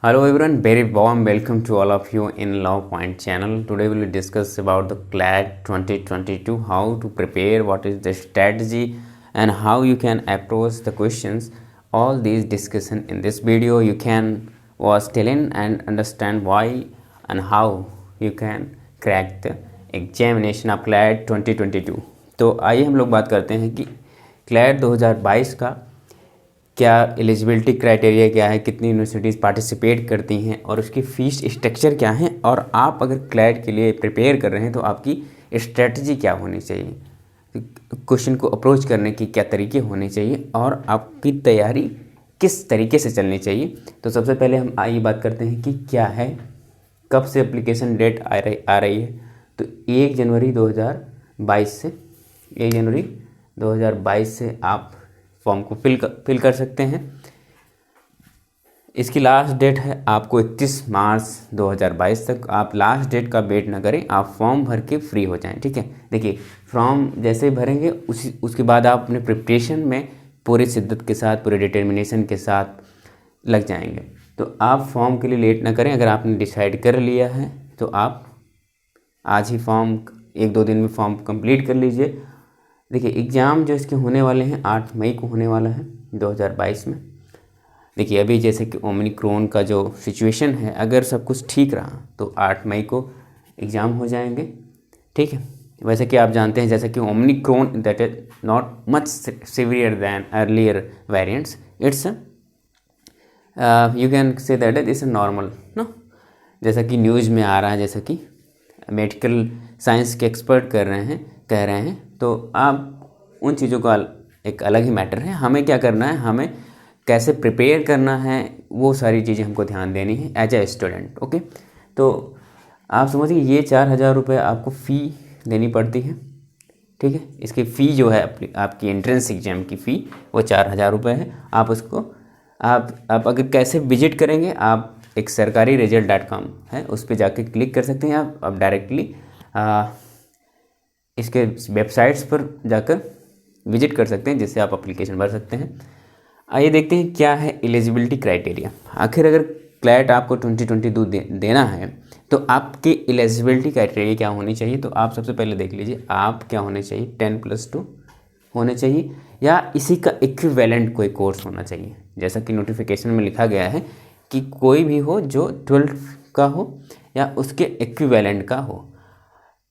Hello everyone, very warm welcome to all of you in Law Point channel. Today we will discuss about the CLAT 2022, how to prepare, what is the strategy and how you can approach the questions. All these discussion in this video you can watch till in and understand why and how you can crack the examination of CLAT 2022. तो आइए हम लोग बात करते हैं कि CLAT 2022 का क्या एलिजिबिलिटी क्राइटेरिया क्या है, कितनी यूनिवर्सिटीज़ पार्टिसिपेट करती हैं और उसकी फ़ीस स्ट्रक्चर क्या है, और आप अगर क्लैट के लिए प्रिपेयर कर रहे हैं तो आपकी स्ट्रेटजी क्या होनी चाहिए, क्वेश्चन को अप्रोच करने की क्या तरीके होने चाहिए और आपकी तैयारी किस तरीके से चलनी चाहिए। तो सबसे पहले हम आइए बात करते हैं कि क्या है, कब से एप्लीकेशन डेट आ रही है। तो 1 जनवरी 2022 से आप फॉर्म को फिल कर सकते हैं। इसकी लास्ट डेट है आपको 31 मार्च 2022 तक। आप लास्ट डेट का वेट ना करें, आप फॉर्म भर के फ्री हो जाएं। ठीक है, देखिए फॉर्म जैसे भरेंगे उसके बाद आप अपने प्रिपरेशन में पूरी शिद्दत के साथ, पूरे डिटर्मिनेशन के साथ लग जाएंगे। तो आप फॉर्म के लिए लेट ना करें। अगर आपने डिसाइड कर लिया है तो आप आज ही फॉर्म 1-2 दिन में फॉर्म कंप्लीट कर लीजिए। देखिए एग्ज़ाम जो इसके होने वाले हैं 8 मई को होने वाला है 2022 में। देखिए अभी जैसे कि ओमिक्रॉन का जो सिचुएशन है, अगर सब कुछ ठीक रहा तो 8 मई को एग्ज़ाम हो जाएंगे। ठीक है, वैसे कि आप जानते हैं जैसे कि Omicron that is not much severe than earlier variants, it's you can say that is normal no, जैसा कि न्यूज़ में आ रहा है, जैसा कि मेडिकल साइंस के एक्सपर्ट कह रहे हैं। तो आप उन चीज़ों का एक अलग ही मैटर है। हमें क्या करना है, हमें कैसे प्रिपेयर करना है, वो सारी चीज़ें हमको ध्यान देनी है एज ए स्टूडेंट। ओके, तो आप समझिए ये 4000 रुपये आपको फ़ी देनी पड़ती है। ठीक है, इसकी फ़ी जो है आपकी एंट्रेंस एग्जाम की फ़ी वो 4000 रुपये है। आप उसको आप अगर कैसे विजिट करेंगे, आप एक सरकारी result.com है, उस पर जाके क्लिक कर सकते हैं। आप डायरेक्टली इसके वेबसाइट्स पर जाकर विजिट कर सकते हैं, जिससे आप एप्लीकेशन भर सकते हैं। आइए देखते हैं क्या है एलिजिबिलिटी क्राइटेरिया। आखिर अगर क्लैट आपको 2022 देना है तो आपकी एलिजिबिलिटी क्राइटेरिया क्या होनी चाहिए। तो आप सबसे पहले देख लीजिए, आप क्या होने चाहिए, 10+2 होने चाहिए या इसी का इक्विवेलेंट कोई कोर्स होना चाहिए। जैसा कि नोटिफिकेशन में लिखा गया है कि कोई भी हो जो 12th का हो या उसके इक्विवेलेंट का हो।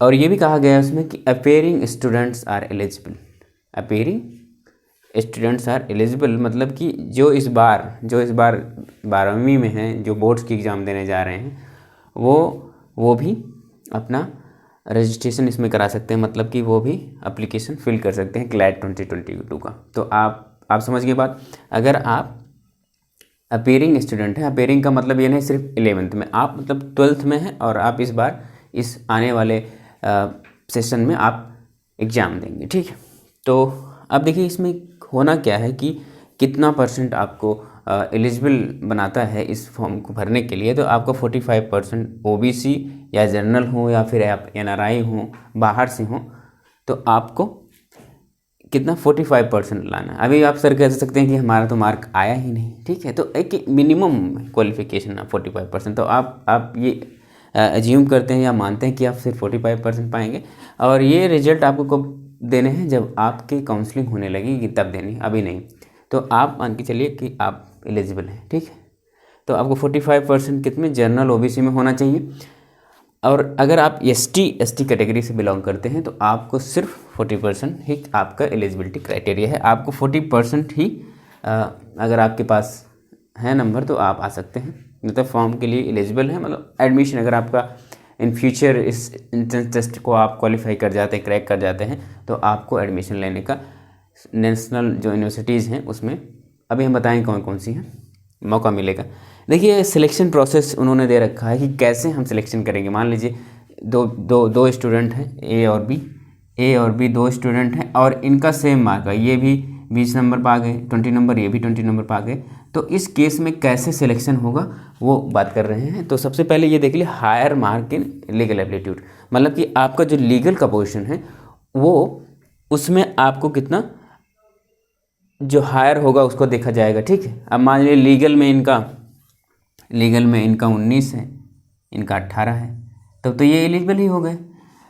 और ये भी कहा गया है उसमें कि appearing students are eligible. Appearing students are eligible मतलब कि जो इस बार 12वीं में हैं, जो बोर्ड्स की एग्ज़ाम देने जा रहे हैं, वो भी अपना रजिस्ट्रेशन इसमें करा सकते हैं, मतलब कि वो भी एप्लीकेशन फिल कर सकते हैं क्लैट 2022 का। तो आप समझ गए बात। अगर आप अपेयरिंग स्टूडेंट हैं, अपेयरिंग का मतलब ये नहीं सिर्फ 11th में, आप मतलब 12th में हैं और आप इस बार इस आने वाले सेशन में आप एग्ज़ाम देंगे। ठीक है, तो अब देखिए इसमें होना क्या है कि कितना % आपको एलिजिबल बनाता है इस फॉर्म को भरने के लिए। तो आपका 45% OBC या जनरल हो या फिर आप NRI हो, बाहर से हो, तो आपको कितना 45% लाना है। अभी आप सर कह सकते हैं कि हमारा तो मार्क आया ही नहीं। ठीक है, तो एक मिनिमम क्वालिफिकेशन है 45%। तो आप ये अज्यूम करते हैं या मानते हैं कि आप सिर्फ 45% पाएंगे, और ये रिजल्ट आपको कब देने हैं, जब आपकी काउंसलिंग होने लगेगी तब देनी, अभी नहीं। तो आप मान के चलिए कि आप एलिजिबल हैं। ठीक है, तो आपको 45% कितने जनरल OBC में होना चाहिए, और अगर आप ST कैटेगरी से बिलोंग करते हैं तो आपको सिर्फ 40% ही आपका एलिजिबिलिटी क्राइटेरिया है। आपको 40% ही अगर आपके पास है नंबर तो आप आ सकते हैं, मतलब फॉर्म के लिए एलिजिबल है। मतलब एडमिशन अगर आपका इन फ्यूचर इस एंट्रेंस टेस्ट को आप क्वालिफाई कर जाते हैं, क्रैक कर जाते हैं, तो आपको एडमिशन लेने का नेशनल जो यूनिवर्सिटीज़ हैं उसमें, अभी हम बताएं कौन कौन सी हैं, मौका मिलेगा। देखिए सिलेक्शन प्रोसेस उन्होंने दे रखा है कि कैसे हम सिलेक्शन करेंगे। मान लीजिए दो स्टूडेंट हैं, ए और बी 2 स्टूडेंट हैं और इनका सेम मार्क है, ये भी 20 नंबर पा गए, 20 नंबर, ये भी 20 नंबर पा गए। तो इस केस में कैसे सिलेक्शन होगा वो बात कर रहे हैं। तो सबसे पहले ये देख लीजिए, higher mark in legal aptitude, मतलब कि आपका जो लीगल का पोजीशन है वो, उसमें आपको कितना जो हायर होगा उसको देखा जाएगा। ठीक है, अब मान लीजिए लीगल में इनका लीगल में इनका 19 है, इनका 18 है, तब तो ये एलिजिबल ही हो गए।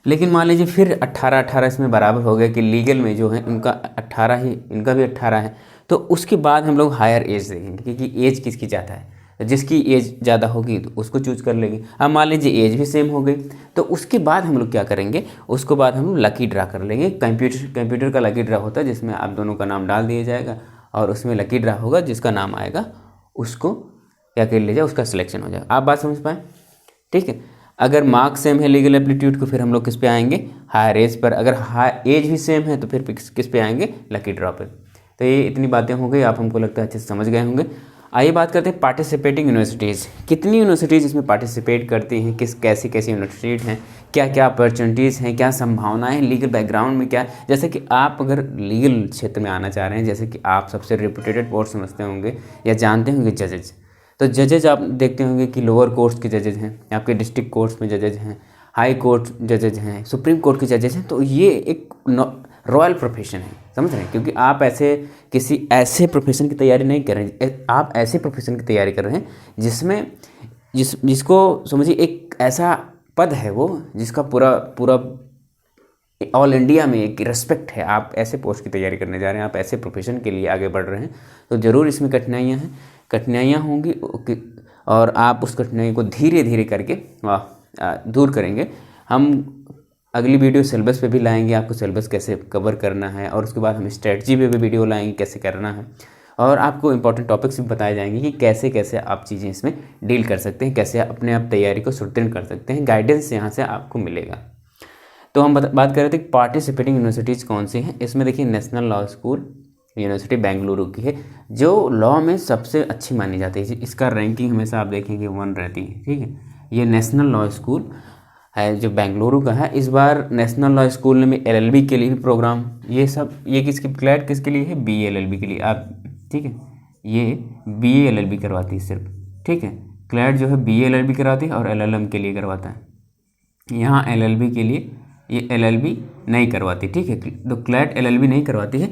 लेकिन मान लीजिए फिर 18 इसमें बराबर हो गया कि लीगल में जो है उनका 18 ही, इनका भी 18 है, तो उसके बाद हम लोग हायर एज देखेंगे, क्योंकि एज किसकी ज़्यादा है, तो जिसकी एज ज़्यादा होगी तो उसको चूज कर लेंगे। अब मान लीजिए एज भी सेम हो गई, तो उसके बाद हम लोग क्या करेंगे, उसको बाद हम लोग लकी ड्रा कर लेंगे। कंप्यूटर का लकी ड्रा होता है जिसमें आप दोनों का नाम डाल दिया जाएगा और उसमें लकी ड्रा होगा, जिसका नाम आएगा उसको क्या कर लिया जाए, उसका सिलेक्शन हो जाएगा। आप बात समझ पाए, ठीक है। अगर मार्क्स सेम है लीगल एप्टीट्यूड को, फिर हम लोग किस पे आएंगे, हायर एज पर। अगर हायर एज भी सेम है तो फिर किस पे आएंगे, लकी ड्रॉ पे। तो ये इतनी बातें हो गई, आप हमको लगता है अच्छे से समझ गए होंगे। आइए बात करते हैं पार्टिसिपेटिंग यूनिवर्सिटीज़। कितनी यूनिवर्सिटीज़ इसमें पार्टिसिपेट करती हैं, कैसी कैसी यूनिवर्सिटीज़ हैं, क्या क्या अपॉर्चुनिटीज़ हैं, क्या संभावनाएं हैं, लीगल बैकग्राउंड में क्या। जैसे कि आप अगर लीगल क्षेत्र में आना चाह रहे हैं, जैसे कि आप सबसे रिप्यूटेड पोस्ट समझते होंगे या जानते होंगे जजेज, तो जजेज आप देखते होंगे कि लोअर कोर्ट्स के जजेज हैं, आपके डिस्ट्रिक्ट कोर्ट्स में जजेज हैं, हाई कोर्ट जजेज हैं, सुप्रीम कोर्ट के जजेज हैं। तो ये एक रॉयल प्रोफेशन है, समझ रहे हैं, क्योंकि आप ऐसे किसी ऐसे प्रोफेशन की तैयारी नहीं कर रहे हैं, आप ऐसे प्रोफेशन की तैयारी कर रहे हैं जिसमें जिसको समझिए एक ऐसा पद है वो, जिसका पूरा ऑल इंडिया में एक रेस्पेक्ट है। आप ऐसे पोस्ट की तैयारी करने जा रहे हैं, आप ऐसे प्रोफेशन के लिए आगे बढ़ रहे हैं, तो ज़रूर इसमें कठिनाइयाँ होंगी और आप उस कठिनाई को धीरे धीरे करके दूर करेंगे। हम अगली वीडियो सिलेबस पे भी लाएंगे, आपको सिलेबस कैसे कवर करना है, और उसके बाद हम स्ट्रेटजी पे भी वीडियो लाएंगे कैसे करना है, और आपको इंपॉर्टेंट टॉपिक्स भी बताए जाएंगे कि कैसे कैसे आप चीज़ें इसमें डील कर सकते हैं, कैसे अपने आप तैयारी को सुदृढ़ कर सकते हैं। गाइडेंस यहाँ से आपको मिलेगा। तो हम बात कर रहे थे पार्टिसिपेटिंग यूनिवर्सिटीज़ कौन सी हैं। इसमें देखिए national law school university Bengaluru की है, जो लॉ में सबसे अच्छी मानी जाती है। इसका रैंकिंग हमेशा आप देखेंगे 1 रहती है, ठीक है। ये नेशनल लॉ स्कूल है जो बेंगलुरु का है। इस बार नेशनल लॉ स्कूल में LLB के लिए भी प्रोग्राम, ये किसकी क्लैट किसके लिए है, BA LLB के लिए। आप ठीक है, ये BA LLB करवाती है सिर्फ, ठीक है। क्लैट जो है BA LLB करवाती है और LLM के लिए करवाता है। यहाँ LLB के लिए ये LLB नहीं करवाती, ठीक है। तो क्लैट LLB नहीं करवाती है,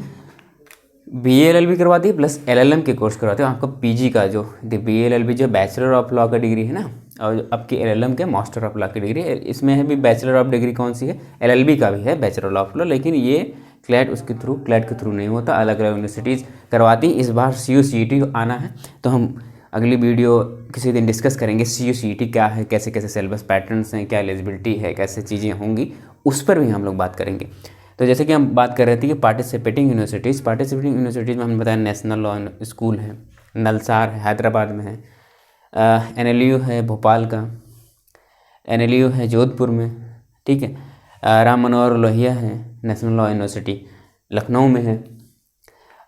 BA LLB करवाती है प्लस LLM के कोर्स करवाते हैं। आपका PG का जो BA LLB जो बैचलर ऑफ लॉ का डिग्री है ना, और आपकी LLM के मास्टर ऑफ लॉ की डिग्री है। इसमें है भी बैचलर ऑफ डिग्री कौन सी है, LLB का भी है बैचलर ऑफ लॉ, लेकिन ये क्लैट के थ्रू नहीं होता, अलग अलग यूनिवर्सिटीज़ करवाती। इस बार CUCET आना है, तो हम अगली वीडियो किसी दिन डिस्कस करेंगे CUCET क्या है, कैसे कैसे सिलेबस पैटर्न्स हैं, क्या एलिजिबिलिटी है, कैसे चीज़ें होंगी, उस पर भी हम लोग बात करेंगे। तो जैसे कि हम बात कर रहे थे कि पार्टिसिपेटिंग यूनिवर्सिटीज़ में हमने बताया नेशनल लॉ स्कूल है, नलसार है हैदराबाद में है, NLU है भोपाल का, NLU है जोधपुर में, ठीक है। राम मनोहर लोहिया है नेशनल लॉ यूनिवर्सिटी लखनऊ में है,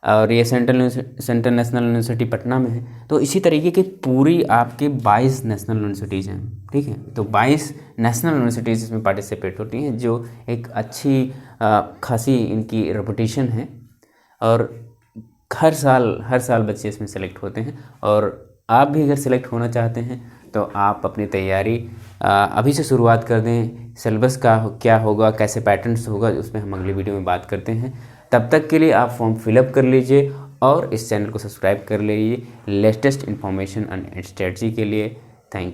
और ये सेंट्रल नेशनल यूनिवर्सिटी पटना में है। तो इसी तरीके की पूरी आपके 22 नेशनल यूनिवर्सिटीज़ हैं, ठीक है। तो 22 नेशनल यूनिवर्सिटीज़ इसमें पार्टिसिपेट होती हैं, जो एक अच्छी खासी इनकी रेपुटेशन है, और हर साल बच्चे इसमें सेलेक्ट होते हैं। और आप भी अगर सेलेक्ट होना चाहते हैं तो आप अपनी तैयारी अभी से शुरुआत कर दें। सिलेबस का क्या होगा, कैसे पैटर्न्स होगा, उसमें हम अगली वीडियो में बात करते हैं। तब तक के लिए आप फॉर्म फिलअप कर लीजिए और इस चैनल को सब्सक्राइब कर लीजिए लेटेस्ट इन्फॉर्मेशन एंड स्ट्रेटजी के लिए।